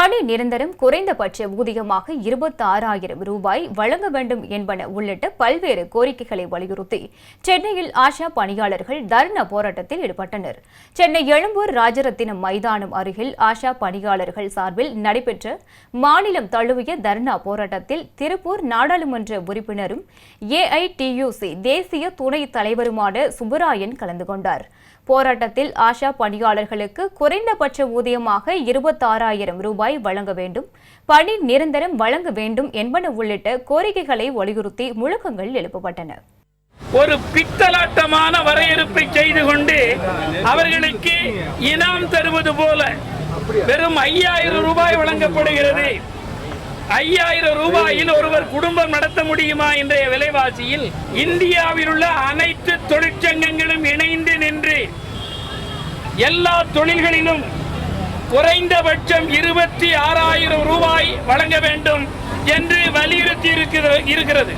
பணி நிரந்தரம், குறைந்தபட்ச ஊதியமாக 26,000 ரூபாய் வழங்க வேண்டும் என்பன உள்ளிட்ட பல்வேறு கோரிக்கைகளை வலியுறுத்தி சென்னையில் ஆஷா பணியாளர்கள் தர்ணா போராட்டத்தில் ஈடுபட்டனர். சென்னை எழும்பூர் ராஜரத்தினம் மைதானம் அருகில் ஆஷா பணியாளர்கள் சார்பில் நடைபெற்ற மாநிலம் தழுவிய தர்ணா போராட்டத்தில் திருப்பூர் நாடாளுமன்ற உறுப்பினரும் AITUC தேசிய துணைத் தலைவருமான சுப்பராயன் கலந்து கொண்டார். போராட்டத்தில் ஆஷா பணியாளர்களுக்கு குறைந்தபட்ச ஊதியமாக 26,000 ரூபாய் வழங்க வேண்டும், பணி நிரந்தரம் வழங்க வேண்டும் என்பன உள்ளிட்ட கோரிக்கைகளை வலியுறுத்தி முழக்கங்கள் எழுப்பப்பட்டன. ஒரு பித்தலாட்டமான வரையறுப்பை செய்து கொண்டு அவர்களுக்கு இனாம் தருவது போல வெறும் 5,000 ரூபாய் வழங்கப்படுகிறது. 5,000 ரூபாயில் ஒருவர் குடும்பம் நடத்த முடியுமா? இன்றைய விலைவாசியில் இந்தியாவில் உள்ள அனைத்து தொழிற்சங்கங்களும் இணைந்து நின்று எல்லா தொழில்களிலும் குறைந்தபட்சம் 26,000 ரூபாய் வழங்க வேண்டும் என்று வலியுறுத்தி இருக்கிறது.